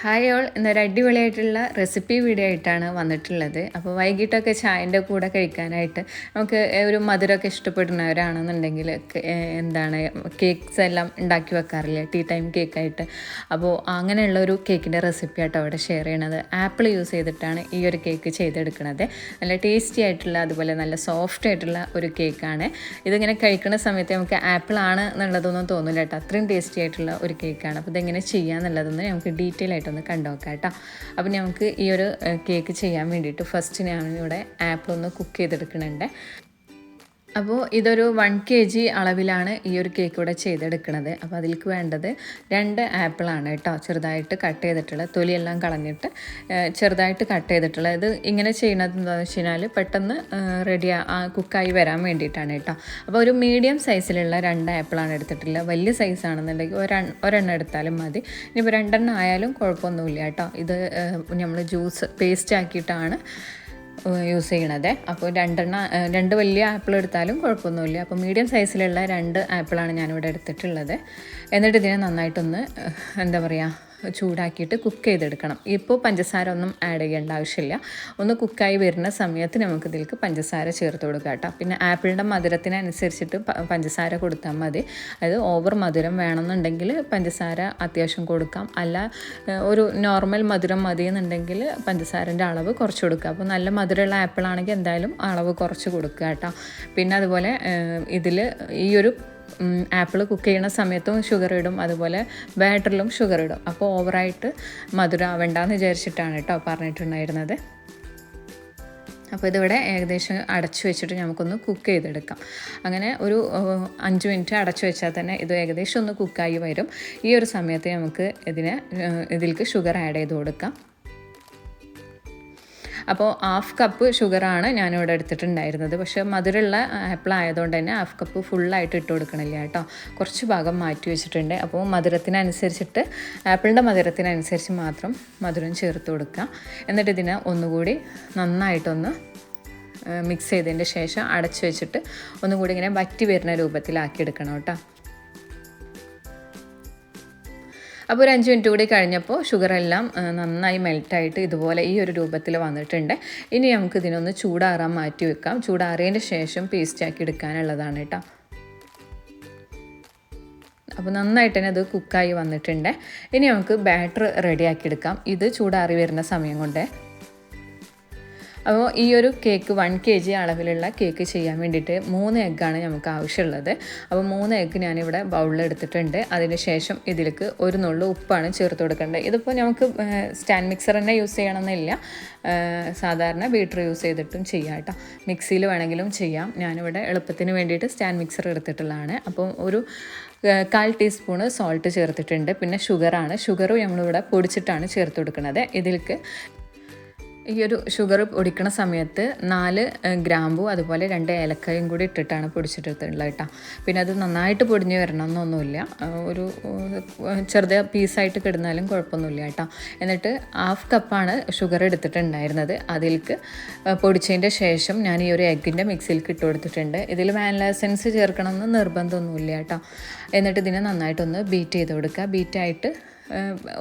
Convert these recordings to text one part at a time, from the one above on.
Hi all, ഇന്നൊരു അടിപൊളിയായിട്ടുള്ള recipe video ആയിട്ടാണ് വന്നിട്ടുള്ളത്. അപ്പോൾ വൈകിട്ടൊക്കെ ചായൻ്റെ കൂടെ കഴിക്കാനായിട്ട് നമുക്ക് ഒരു മധുരമൊക്കെ ഇഷ്ടപ്പെടുന്നവരാണെന്നുണ്ടെങ്കിൽ എന്താണ് കേക്ക്സ് എല്ലാം ഉണ്ടാക്കി വെക്കാറില്ല, ടീ ടൈം കേക്കായിട്ട്. അപ്പോൾ അങ്ങനെയുള്ള ഒരു കേക്കിൻ്റെ റെസിപ്പി ആയിട്ട് അവിടെ ഷെയർ ചെയ്യണത്. ആപ്പിൾ യൂസ് ചെയ്തിട്ടാണ് ഈ ഒരു കേക്ക് ചെയ്തെടുക്കുന്നത്. നല്ല ടേസ്റ്റി ആയിട്ടുള്ള, അതുപോലെ നല്ല സോഫ്റ്റ് ആയിട്ടുള്ള ഒരു കേക്കാണ്. ഇതിങ്ങനെ കഴിക്കുന്ന സമയത്ത് നമുക്ക് ആപ്പിൾ ആണ് എന്നുള്ളതൊന്നും തോന്നില്ല കേട്ടോ, അത്രയും ടേസ്റ്റി ആയിട്ടുള്ള ഒരു കേക്കാണ്. അപ്പോൾ ഇതെങ്ങനെ ചെയ്യാന്നുള്ളതൊന്ന് നമുക്ക് ഡീറ്റെയിൽ ആയിട്ട് ഒന്ന് കണ്ടുനോക്കാം കേട്ടോ. അപ്പോൾ നമുക്ക് ഈ ഒരു കേക്ക് ചെയ്യാൻ വേണ്ടിയിട്ട് ഫസ്റ്റ് ഞാനിവിടെ ആപ്പിൾ ഒന്ന് കുക്ക് ചെയ്തെടുക്കുന്നുണ്ട്. അപ്പോൾ ഇതൊരു 1 kg അളവിലാണ് ഈ ഒരു കേക്ക് ഇവിടെ ചെയ്തെടുക്കുന്നത്. അപ്പോൾ അതിലേക്ക് വേണ്ടത് 2 ആപ്പിളാണ് കേട്ടോ, ചെറുതായിട്ട് കട്ട് ചെയ്തിട്ടുള്ള, തൊലിയെല്ലാം കളഞ്ഞിട്ട് ചെറുതായിട്ട് കട്ട് ചെയ്തിട്ടുള്ളത്. ഇത് ഇങ്ങനെ ചെയ്യുന്നത് എന്താണെന്ന് വെച്ച് കഴിഞ്ഞാൽ പെട്ടെന്ന് കുക്കായി വരാൻ വേണ്ടിയിട്ടാണ് കേട്ടോ. അപ്പോൾ ഒരു മീഡിയം സൈസിലുള്ള 2 ആപ്പിളാണ് എടുത്തിട്ടുള്ളത്. വലിയ സൈസാണെന്നുണ്ടെങ്കിൽ ഒരെണ്ണം എടുത്താലും മതി. ഇനിയിപ്പോൾ 2 എണ്ണം ആയാലും കുഴപ്പമൊന്നുമില്ല കേട്ടോ. ഇത് നമ്മൾ ജ്യൂസ് പേസ്റ്റ് ആക്കിയിട്ടാണ് യൂസ് ചെയ്യണത്. അപ്പോൾ 2 വലിയ ആപ്പിൾ എടുത്താലും കുഴപ്പമൊന്നുമില്ല. അപ്പോൾ മീഡിയം സൈസിലുള്ള 2 ആപ്പിളാണ് ഞാനിവിടെ എടുത്തിട്ടുള്ളത്. എന്നിട്ട് ഇതിനെ നന്നായിട്ടൊന്ന് എന്താ പറയുക, ചൂടാക്കിയിട്ട് കുക്ക് ചെയ്തെടുക്കണം. ഇപ്പോൾ പഞ്ചസാര ഒന്നും ആഡ് ചെയ്യേണ്ട ആവശ്യമില്ല. ഒന്ന് കുക്കായി വരുന്ന സമയത്ത് നമുക്ക് ഇതിലേക്ക് പഞ്ചസാര ചേർത്ത് കൊടുക്കാം കേട്ടോ. പിന്നെ ആപ്പിളിൻ്റെ മധുരത്തിനനുസരിച്ചിട്ട് പഞ്ചസാര കൊടുത്താൽ മതി. അതായത് ഓവർ മധുരം വേണമെന്നുണ്ടെങ്കിൽ പഞ്ചസാര അത്യാവശ്യം കൊടുക്കാം, അല്ല ഒരു നോർമൽ മധുരം മതി എന്നുണ്ടെങ്കിൽ പഞ്ചസാരൻ്റെ അളവ് കുറച്ച് കൊടുക്കുക. അപ്പോൾ നല്ല മധുരമുള്ള ആപ്പിളാണെങ്കിൽ എന്തായാലും അളവ് കുറച്ച് കൊടുക്കുക കേട്ടോ. പിന്നെ അതുപോലെ ഇതിൽ ഈ ഒരു ആപ്പിൾ കുക്ക് ചെയ്യുന്ന സമയത്തും ഷുഗർ ഇടും, അതുപോലെ ബാറ്ററിലും ഷുഗർ ഇടും. അപ്പോൾ ഓവറായിട്ട് മധുരം ആവേണ്ടെന്ന് വിചാരിച്ചിട്ടാണ് കേട്ടോ പറഞ്ഞിട്ടുണ്ടായിരുന്നത്. അപ്പോൾ ഇതിവിടെ ഏകദേശം അടച്ചു വെച്ചിട്ട് നമുക്കൊന്ന് കുക്ക് ചെയ്തെടുക്കാം. അങ്ങനെ ഒരു 5 മിനിറ്റ് അടച്ചു വെച്ചാൽ തന്നെ ഇത് ഏകദേശം ഒന്ന് കുക്കായി വരും. ഈ ഒരു സമയത്ത് നമുക്ക് ഇതിലേക്ക് ഷുഗർ ആഡ് ചെയ്ത് കൊടുക്കാം. അപ്പോൾ 1/2 കപ്പ് ഷുഗറാണ് ഞാനിവിടെ എടുത്തിട്ടുണ്ടായിരുന്നത്. പക്ഷേ മധുരമുള്ള ആപ്പിൾ ആയതുകൊണ്ട് തന്നെ 1/2 കപ്പ് ഫുള്ളായിട്ട് ഇട്ട് കൊടുക്കണില്ല കേട്ടോ, കുറച്ച് ഭാഗം മാറ്റി വെച്ചിട്ടുണ്ട്. അപ്പോൾ മധുരത്തിനനുസരിച്ചിട്ട്, ആപ്പിളിൻ്റെ മധുരത്തിനനുസരിച്ച് മാത്രം മധുരം ചേർത്ത് കൊടുക്കുക. എന്നിട്ട് ഇതിനെ ഒന്നുകൂടി നന്നായിട്ടൊന്ന് മിക്സ് ചെയ്തതിൻ്റെ ശേഷം അടച്ചു വെച്ചിട്ട് ഒന്നുകൂടി ഇങ്ങനെ വറ്റി വരുന്ന രൂപത്തിലാക്കി എടുക്കണം കേട്ടോ. അപ്പോൾ ഒരു 5 മിനിറ്റ് കൂടി കഴിഞ്ഞപ്പോൾ ഷുഗറെല്ലാം നന്നായി മെൽറ്റായിട്ട് ഇതുപോലെ ഈ ഒരു രൂപത്തിൽ വന്നിട്ടുണ്ട്. ഇനി നമുക്ക് ഇതിനൊന്ന് ചൂടാറാൻ മാറ്റി വെക്കാം. ചൂടാറിയതിൻ്റെ ശേഷം പേസ്റ്റാക്കി എടുക്കാനുള്ളതാണ് കേട്ടോ. അപ്പോൾ നന്നായിട്ട് തന്നെ അത് കുക്കായി വന്നിട്ടുണ്ട്. ഇനി നമുക്ക് ബാറ്റർ റെഡിയാക്കി എടുക്കാം, ഇത് ചൂടാറി വരുന്ന സമയം കൊണ്ട്. അപ്പോൾ ഈ ഒരു കേക്ക് 1 kg അളവിലുള്ള കേക്ക് ചെയ്യാൻ വേണ്ടിയിട്ട് 3 എഗ്ഗാണ് നമുക്ക് ആവശ്യമുള്ളത്. അപ്പോൾ 3 എഗ്ഗ് ഞാനിവിടെ ബൗളിൽ എടുത്തിട്ടുണ്ട്. അതിന് ശേഷം ഇതിലേക്ക് ഒരു നുള്ളു ഉപ്പാണ് ചേർത്ത് കൊടുക്കേണ്ടത്. ഇതിപ്പോൾ നമുക്ക് സ്റ്റാൻഡ് മിക്സർ തന്നെ യൂസ് ചെയ്യണമെന്നില്ല, സാധാരണ ബീറ്റർ യൂസ് ചെയ്തിട്ടും ചെയ്യാം കേട്ടോ. മിക്സിയിൽ വേണമെങ്കിലും ചെയ്യാം. ഞാനിവിടെ എളുപ്പത്തിന് വേണ്ടിയിട്ട് സ്റ്റാൻഡ് മിക്സർ എടുത്തിട്ടുള്ളതാണ്. അപ്പോൾ ഒരു 1/4 ടീസ്പൂണ് സോൾട്ട് ചേർത്തിട്ടുണ്ട്. പിന്നെ ഷുഗറും നമ്മളിവിടെ പൊടിച്ചിട്ടാണ് ചേർത്ത് കൊടുക്കുന്നത്. ഇതിലേക്ക് ഈ ഒരു ഷുഗർ പൊടിക്കണ സമയത്ത് 4 ഗ്രാമ്പു അതുപോലെ 2 ഏലക്കായും കൂടി ഇട്ടിട്ടാണ് പൊടിച്ചിട്ടുള്ളത് കേട്ടോ. പിന്നെ അത് നന്നായിട്ട് പൊടിഞ്ഞ് വരണമെന്നൊന്നുമില്ല, ഒരു ചെറുത് പീസായിട്ട് കിടന്നാലും കുഴപ്പമൊന്നുമില്ല കേട്ടോ. എന്നിട്ട് 1/2 കപ്പാണ് ഷുഗർ എടുത്തിട്ടുണ്ടായിരുന്നത്. അതിലേക്ക് പൊടിച്ചതിൻ്റെ ശേഷം ഞാൻ ഈ ഒരു എഗ്ഗിൻ്റെ മിക്സിയിലേക്ക് ഇട്ട് കൊടുത്തിട്ടുണ്ട്. ഇതിൽ വാനില എസൻസ് ചേർക്കണമെന്ന് നിർബന്ധമൊന്നുമില്ല കേട്ടോ. എന്നിട്ട് ഇതിനെ നന്നായിട്ടൊന്ന് ബീറ്റ് ചെയ്ത് കൊടുക്കുക. ബീറ്റായിട്ട്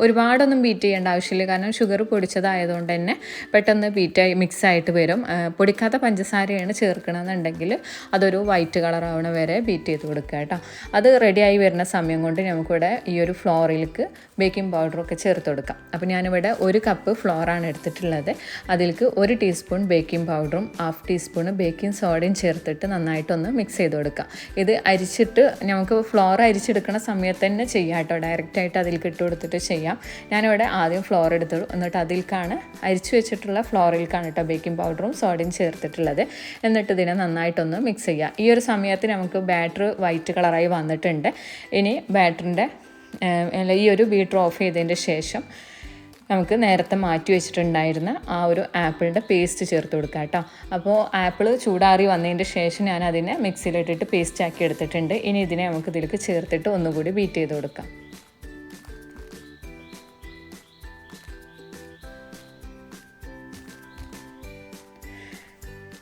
ഒരുപാടൊന്നും ബീറ്റ് ചെയ്യേണ്ട ആവശ്യമില്ല, കാരണം ഷുഗർ പൊടിച്ചതായതുകൊണ്ട് തന്നെ പെട്ടെന്ന് ബീറ്റായി മിക്സായിട്ട് വരും. പൊടിക്കാത്ത പഞ്ചസാരയാണ് ചേർക്കണമെന്നുണ്ടെങ്കിൽ അതൊരു വൈറ്റ് കളർ ആവണ വരെ ബീറ്റ് ചെയ്ത് കൊടുക്കുക കേട്ടോ. അത് റെഡിയായി വരുന്ന സമയം കൊണ്ട് നമുക്കിവിടെ ഈ ഒരു ഫ്ലോറിലേക്ക് ബേക്കിംഗ് പൗഡറൊക്കെ ചേർത്ത് കൊടുക്കാം. അപ്പോൾ ഞാനിവിടെ 1 കപ്പ് ഫ്ലോറാണ് എടുത്തിട്ടുള്ളത്. അതിലേക്ക് 1 ടീസ്പൂൺ ബേക്കിംഗ് പൗഡറും 1/2 ടീസ്പൂൺ ബേക്കിംഗ് സോഡയും ചേർത്തിട്ട് നന്നായിട്ടൊന്ന് മിക്സ് ചെയ്ത് കൊടുക്കാം. ഇത് അരിച്ചിട്ട് നമുക്ക് ഫ്ലോർ അരിച്ചെടുക്കുന്ന സമയത്ത് തന്നെ ചെയ്യാം കേട്ടോ, ഡയറക്റ്റായിട്ട് അതിലേക്ക് ഇട്ട് കൊടുത്തിട്ട് ചെയ്യാം. ഞാനിവിടെ ആദ്യം ഫ്ലോർ എടുത്തു, എന്നിട്ട് അതിലേക്കാണ് അരിച്ചു വെച്ചിട്ടുള്ള ഫ്ലോറിലേക്കാണ് കേട്ടോ ബേക്കിംഗ് പൗഡറും സോഡയും ചേർത്തിട്ടുള്ളത്. എന്നിട്ട് ഇതിനെ നന്നായിട്ടൊന്ന് മിക്സ് ചെയ്യാം. ഈ ഒരു സമയത്ത് നമുക്ക് ബാറ്റർ വൈറ്റ് കളറായി വന്നിട്ടുണ്ട്. ഇനി ബാറ്ററിൻ്റെ ഈ ഒരു ബീറ്റർ ഓഫ് ചെയ്തതിൻ്റെ ശേഷം നമുക്ക് നേരത്തെ മാറ്റി വെച്ചിട്ടുണ്ടായിരുന്ന ആ ഒരു ആപ്പിളിൻ്റെ പേസ്റ്റ് ചേർത്ത് കൊടുക്കാം കേട്ടോ. അപ്പോൾ ആപ്പിൾ ചൂടാറി വന്നതിൻ്റെ ശേഷം ഞാൻ അതിനെ മിക്സിയിലിട്ടിട്ട് പേസ്റ്റ് ആക്കി എടുത്തിട്ടുണ്ട്. ഇനി ഇതിനെ നമുക്ക് ഇതിലേക്ക് ചേർത്തിട്ട് ഒന്നുകൂടി ബീറ്റ് ചെയ്ത് കൊടുക്കാം.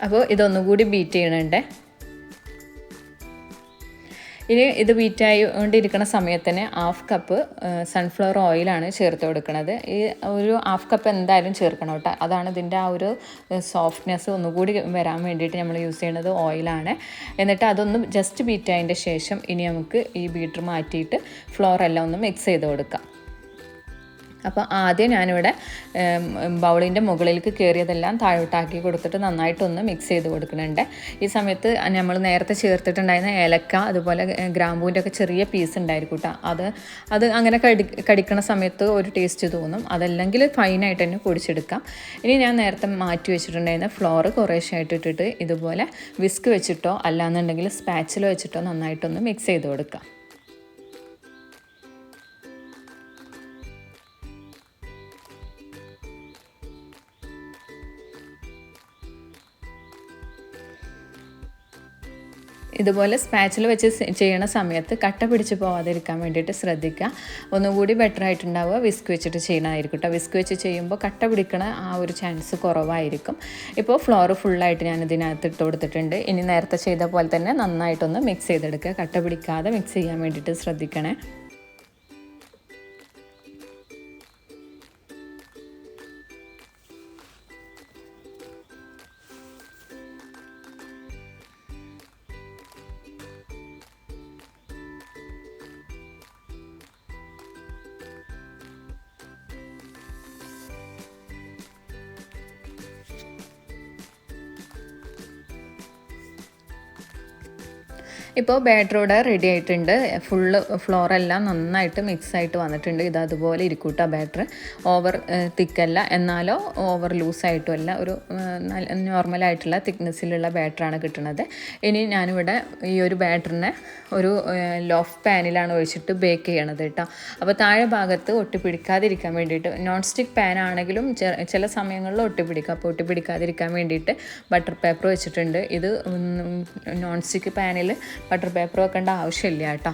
അപ്പോൾ ഇതൊന്നുകൂടി ബീറ്റ് ചെയ്യണുണ്ട്. ഇനി ഇത് ബീറ്റായി കൊണ്ടിരിക്കുന്ന സമയത്ത് തന്നെ 1/2 കപ്പ് സൺഫ്ലവർ ഓയിലാണ് ചേർത്ത് കൊടുക്കുന്നത്. ഈ ഒരു 1/2 കപ്പ് എന്തായാലും ചേർക്കണം കേട്ടോ. അതാണ് ഇതിൻ്റെ ആ ഒരു സോഫ്റ്റ്നെസ് ഒന്നുകൂടി വരാൻ വേണ്ടിയിട്ട് നമ്മൾ യൂസ് ചെയ്യുന്നത് ഓയിലാണ്. എന്നിട്ട് അതൊന്ന് ജസ്റ്റ് ബീറ്റായതിൻ്റെ ശേഷം ഇനി നമുക്ക് ഈ ബീറ്റർ മാറ്റിയിട്ട് ഫ്ലോർ എല്ലാം ഒന്ന് മിക്സ് ചെയ്ത് കൊടുക്കാം. അപ്പോൾ ആദ്യം ഞാനിവിടെ ബൗളിൻ്റെ മുകളിലേക്ക് കയറിയതെല്ലാം താഴോട്ടാക്കി കൊടുത്തിട്ട് നന്നായിട്ടൊന്ന് മിക്സ് ചെയ്ത് കൊടുക്കുന്നുണ്ട്. ഈ സമയത്ത് നമ്മൾ നേരത്തെ ചേർത്തിട്ടുണ്ടായിരുന്ന ഏലക്ക അതുപോലെ ഗ്രാമ്പൂവിൻ്റെ ഒക്കെ ചെറിയ പീസ് ഉണ്ടായിരിക്കും കേട്ടോ. അത് അങ്ങനെ കടിക്കണ സമയത്ത് ഒരു ടേസ്റ്റ് തോന്നും. അതല്ലെങ്കിൽ ഫൈനായിട്ട് തന്നെ പൊടിച്ചെടുക്കാം. ഇനി ഞാൻ നേരത്തെ മാറ്റി വെച്ചിട്ടുണ്ടായിരുന്ന ഫ്ലോർ കുറേശ്ശായിട്ട് ഇട്ടിട്ട് ഇതുപോലെ വിസ്ക് വെച്ചിട്ടോ അല്ലാന്നുണ്ടെങ്കിൽ സ്പാച്ചില വെച്ചിട്ടോ നന്നായിട്ടൊന്ന് മിക്സ് ചെയ്ത് കൊടുക്കാം. ഇതുപോലെ സ്പാച്ചിൽ വെച്ച് ചെയ്യണ സമയത്ത് കട്ട പിടിച്ച് പോവാതിരിക്കാൻ വേണ്ടിയിട്ട് ശ്രദ്ധിക്കുക. ഒന്നുകൂടി ബെറ്റർ ആയിട്ടുണ്ടാവുക വിസ്ക് വെച്ചിട്ട് ചെയ്യണമായിരിക്കും കേട്ടോ. വിസ്ക് വെച്ച് ചെയ്യുമ്പോൾ കട്ട പിടിക്കണ ആ ഒരു ചാൻസ് കുറവായിരിക്കും. ഇപ്പോൾ ഫ്ലോർ ഫുള്ളായിട്ട് ഞാൻ ഇതിനകത്ത് ഇട്ട് കൊടുത്തിട്ടുണ്ട്. ഇനി നേരത്തെ ചെയ്ത പോലെ തന്നെ നന്നായിട്ടൊന്ന് മിക്സ് ചെയ്തെടുക്കുക. കട്ട പിടിക്കാതെ മിക്സ് ചെയ്യാൻ വേണ്ടിയിട്ട് ശ്രദ്ധിക്കണേ. ഇപ്പോൾ ബാറ്റർ റെഡി ആയിട്ടുണ്ട്. ഫ്ലോറെല്ലാം നന്നായിട്ട് മിക്സായിട്ട് വന്നിട്ടുണ്ട്. ഇത് അതുപോലെ ഇരിക്കൂട്ടോ ബാറ്റർ. ഓവർ തിക്കല്ല എന്നാലോ ഓവർ ലൂസായിട്ടും അല്ല. ഒരു നോർമലായിട്ടുള്ള തിക്നെസ്സിലുള്ള ബാറ്ററാണ് കിട്ടുന്നത്. ഇനി ഞാനിവിടെ ഈ ഒരു ബാറ്ററിനെ ഒരു ലോഫ് പാനിലാണ് ഒഴിച്ചിട്ട് ബേക്ക് ചെയ്യണത് കേട്ടോ. അപ്പോൾ താഴെ ഭാഗത്ത് ഒട്ടിപ്പിടിക്കാതിരിക്കാൻ വേണ്ടിയിട്ട് നോൺ സ്റ്റിക്ക് പാൻ ആണെങ്കിലും ചില സമയങ്ങളിൽ ഒട്ടിപ്പിടിക്കും. അപ്പോൾ ഒട്ടിപ്പിടിക്കാതിരിക്കാൻ വേണ്ടിയിട്ട് ബട്ടർ പേപ്പർ വെച്ചിട്ടുണ്ട്. ഇത് നോൺ സ്റ്റിക്ക് പാനിൽ ബട്ടർ പേപ്പർ വെക്കേണ്ട ആവശ്യമില്ല കേട്ടോ.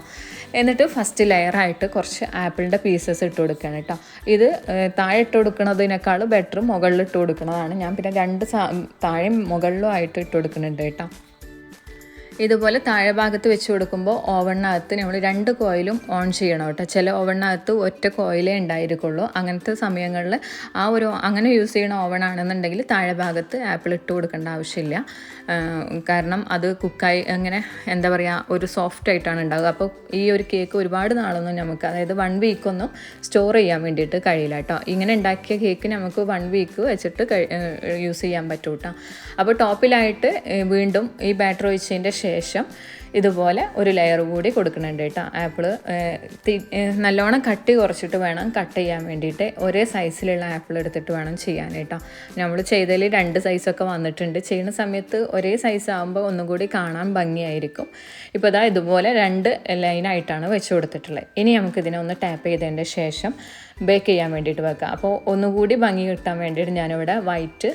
എന്നിട്ട് ഫസ്റ്റ് ലെയറായിട്ട് കുറച്ച് ആപ്പിളിൻ്റെ പീസസ് ഇട്ട് കൊടുക്കുകയാണ് കേട്ടോ. ഇത് താഴെ ഇട്ട് കൊടുക്കുന്നതിനേക്കാൾ ബെറ്റർ മുകളിൽ ഇട്ട് കൊടുക്കുന്നതാണ്. ഞാൻ പിന്നെ 2 താഴെയും മുകളിലും ആയിട്ട് ഇട്ട് കൊടുക്കുന്നുണ്ട് കേട്ടോ. ഇതുപോലെ താഴെ ഭാഗത്ത് വെച്ച് കൊടുക്കുമ്പോൾ ഓവണിനകത്ത് നമ്മൾ 2 കോയിലും ഓൺ ചെയ്യണം കേട്ടോ. ചില ഓവണിനകത്ത് ഒറ്റ കോയിലേ ഉണ്ടായിരിക്കുള്ളൂ. അങ്ങനത്തെ സമയങ്ങളിൽ അങ്ങനെ യൂസ് ചെയ്യണ ഓവണാണെന്നുണ്ടെങ്കിൽ താഴെ ഭാഗത്ത് ആപ്പിൾ ഇട്ട് കൊടുക്കേണ്ട ആവശ്യമില്ല. കാരണം അത് കുക്കായി അങ്ങനെ എന്താ പറയുക ഒരു സോഫ്റ്റ് ആയിട്ടാണ് ഉണ്ടാവുക. അപ്പോൾ ഈ ഒരു കേക്ക് ഒരുപാട് നാളൊന്നും നമുക്ക് അതായത് 1 വീക്കൊന്നും സ്റ്റോർ ചെയ്യാൻ വേണ്ടിയിട്ട് കഴിയില്ല കേട്ടോ. ഇങ്ങനെ ഉണ്ടാക്കിയ കേക്ക് നമുക്ക് 1 വീക്ക് വെച്ചിട്ട് യൂസ് ചെയ്യാൻ പറ്റും കേട്ടോ. അപ്പോൾ ടോപ്പിലായിട്ട് വീണ്ടും ഈ ബാറ്റർ ഒഴിച്ചതിൻ്റെ ശേഷം ഇതുപോലെ ഒരു ലെയർ കൂടി കൊടുക്കുന്നുണ്ട് കേട്ടോ. ആപ്പിൾ നല്ലോണം കട്ടി കുറച്ചിട്ട് വേണം കട്ട് ചെയ്യാൻ വേണ്ടിയിട്ട്. ഒരേ സൈസിലുള്ള ആപ്പിൾ എടുത്തിട്ട് വേണം ചെയ്യാൻ കേട്ടോ. നമ്മൾ ചെയ്തതിൽ 2 സൈസൊക്കെ വന്നിട്ടുണ്ട്. ചെയ്യുന്ന സമയത്ത് ഒരേ സൈസ് ആകുമ്പോൾ ഒന്നുകൂടി കാണാൻ ഭംഗിയായിരിക്കും. ഇപ്പോൾ ഇതാ ഇതുപോലെ 2 ലൈനായിട്ടാണ് വെച്ച് കൊടുത്തിട്ടുള്ളത്. ഇനി നമുക്കിതിനെ ഒന്ന് ടാപ്പ് ചെയ്തതിൻ്റെ ശേഷം ബേക്ക് ചെയ്യാൻ വേണ്ടിയിട്ട് വെക്കാം. അപ്പോൾ ഒന്നുകൂടി ഭംഗി കിട്ടാൻ വേണ്ടിയിട്ട് ഞാനിവിടെ വൈറ്റ്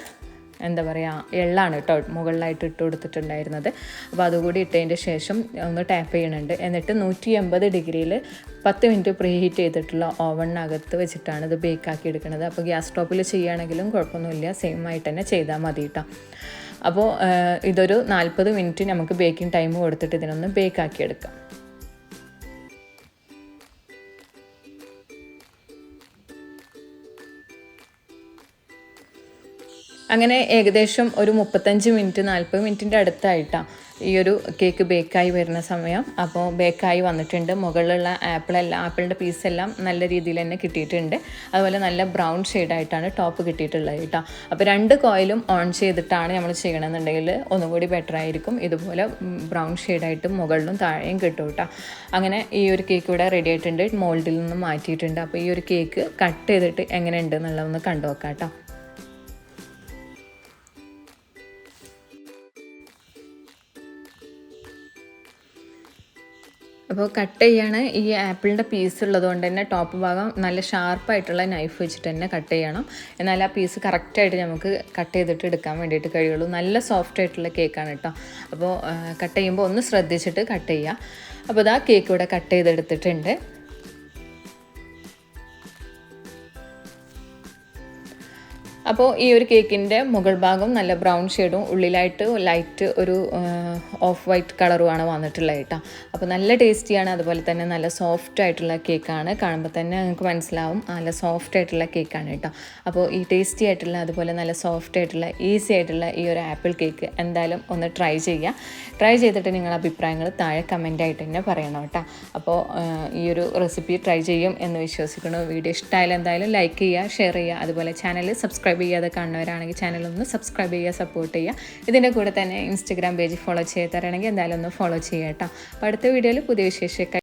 എന്താ പറയുക എള്ളാണ് കേട്ടോ മുകളിലായിട്ട് ഇട്ട് കൊടുത്തിട്ടുണ്ടായിരുന്നത്. അപ്പോൾ അതുകൂടി ഇട്ടതിൻ്റെ ശേഷം ഒന്ന് ടാപ്പ് ചെയ്യണുണ്ട്. എന്നിട്ട് 180 ഡിഗ്രിയിൽ 10 മിനിറ്റ് പ്രീ ഹീറ്റ് ചെയ്തിട്ടുള്ള ഓവണിനകത്ത് വെച്ചിട്ടാണ് ഇത് ബേക്കാക്കി എടുക്കുന്നത്. അപ്പോൾ ഗ്യാസ് സ്റ്റോപ്പിൽ ചെയ്യുകയാണെങ്കിലും കുഴപ്പമൊന്നുമില്ല, സെയിം ആയിട്ട് തന്നെ ചെയ്താൽ മതി കേട്ടോ. അപ്പോൾ ഇതൊരു 40 മിനിറ്റ് നമുക്ക് ബേക്കിംഗ് ടൈം കൊടുത്തിട്ട് ഇതിനൊന്ന് ബേക്കാക്കി എടുക്കാം. അങ്ങനെ ഏകദേശം ഒരു 35 മിനിറ്റ് 40 മിനിറ്റിൻ്റെ അടുത്തായിട്ടാണ് ഈ ഒരു കേക്ക് ബേക്കായി വരുന്ന സമയം. അപ്പോൾ ബേക്കായി വന്നിട്ടുണ്ട്. മുകളിലുള്ള ആപ്പിളിൻ്റെ പീസെല്ലാം നല്ല രീതിയിൽ തന്നെ കിട്ടിയിട്ടുണ്ട്. അതുപോലെ നല്ല ബ്രൗൺ ഷെയ്ഡായിട്ടാണ് ടോപ്പ് കിട്ടിയിട്ടുള്ളത് കേട്ടോ. അപ്പോൾ 2 കോയിലും ഓൺ ചെയ്തിട്ടാണ് നമ്മൾ ചെയ്യണമെന്നുണ്ടെങ്കിൽ ഒന്നുകൂടി ബെറ്റർ ആയിരിക്കും. ഇതുപോലെ ബ്രൗൺ ഷെയ്ഡായിട്ട് മുകളിലും താഴെയും കിട്ടും കേട്ടോ. അങ്ങനെ ഈ ഒരു കേക്ക് ഇവിടെ റെഡി ആയിട്ടുണ്ട്. മോൾഡിൽ നിന്ന് മാറ്റിയിട്ടുണ്ട്. അപ്പോൾ ഈ ഒരു കേക്ക് കട്ട് ചെയ്തിട്ട് എങ്ങനെയുണ്ട് എന്നുള്ളതൊന്ന് കണ്ടു നോക്കാം കേട്ടോ. അപ്പോൾ കട്ട് ചെയ്യാണ് ഈ ആപ്പിളിൻ്റെ പീസ് ഉള്ളതുകൊണ്ട് തന്നെ ടോപ്പ് ഭാഗം നല്ല ഷാർപ്പായിട്ടുള്ള നൈഫ് വെച്ചിട്ട് തന്നെ കട്ട് ചെയ്യണം. എന്നാൽ ആ പീസ് കറക്റ്റായിട്ട് നമുക്ക് കട്ട് ചെയ്തിട്ട് എടുക്കാൻ വേണ്ടിയിട്ട് കഴിയുള്ളൂ. നല്ല സോഫ്റ്റ് ആയിട്ടുള്ള കേക്കാണ് കേട്ടോ. അപ്പോൾ കട്ട് ചെയ്യുമ്പോൾ ഒന്ന് ശ്രദ്ധിച്ചിട്ട് കട്ട് ചെയ്യുക. അപ്പോൾ ഇതാ കേക്ക് ഇവിടെ കട്ട് ചെയ്തെടുത്തിട്ടുണ്ട്. അപ്പോൾ ഈ ഒരു കേക്കിൻ്റെ മുകൾ ഭാഗം നല്ല ബ്രൗൺ ഷെയ്ഡും ഉള്ളിലായിട്ട് ലൈറ്റ് ഒരു ഓഫ് വൈറ്റ് കളറുമാണ് വന്നിട്ടുള്ളത് കേട്ടോ. അപ്പോൾ നല്ല ടേസ്റ്റിയാണ്, അതുപോലെ തന്നെ നല്ല സോഫ്റ്റ് ആയിട്ടുള്ള കേക്കാണ്. കാണുമ്പോൾ തന്നെ നിങ്ങൾക്ക് മനസ്സിലാവും നല്ല സോഫ്റ്റ് ആയിട്ടുള്ള കേക്കാണ് കേട്ടോ. അപ്പോൾ ഈ ടേസ്റ്റി ആയിട്ടുള്ള അതുപോലെ നല്ല സോഫ്റ്റ് ആയിട്ടുള്ള ഈസി ആയിട്ടുള്ള ഈ ഒരു ആപ്പിൾ കേക്ക് എന്തായാലും ഒന്ന് ട്രൈ ചെയ്യുക. ട്രൈ ചെയ്തിട്ട് നിങ്ങളുടെ അഭിപ്രായങ്ങൾ താഴെ കമൻ്റായിട്ട് തന്നെ പറയണം കേട്ടോ. അപ്പോൾ ഈ ഒരു റെസിപ്പി ട്രൈ ചെയ്യും എന്ന് വിശ്വസിക്കുന്നു. വീഡിയോ ഇഷ്ടമായാലും എന്തായാലും ലൈക്ക് ചെയ്യുക, ഷെയർ ചെയ്യുക, അതുപോലെ ചാനൽ സബ്സ്ക്രൈബ് ചെയ്യാതെ കാണുന്നവരാണെങ്കിൽ ചാനൽ ഒന്ന് സബ്സ്ക്രൈബ് ചെയ്യുക, സപ്പോർട്ട് ചെയ്യുക. ഇതിൻ്റെ കൂടെ തന്നെ ഇൻസ്റ്റഗ്രാം പേജ് ഫോളോ ചെയ്ത് തരണമെങ്കിൽ എന്തായാലും ഒന്ന് ഫോളോ ചെയ്യുക കേട്ടോ. അപ്പോൾ അടുത്ത വീഡിയോയിൽ പുതിയ വിശേഷമൊക്കെ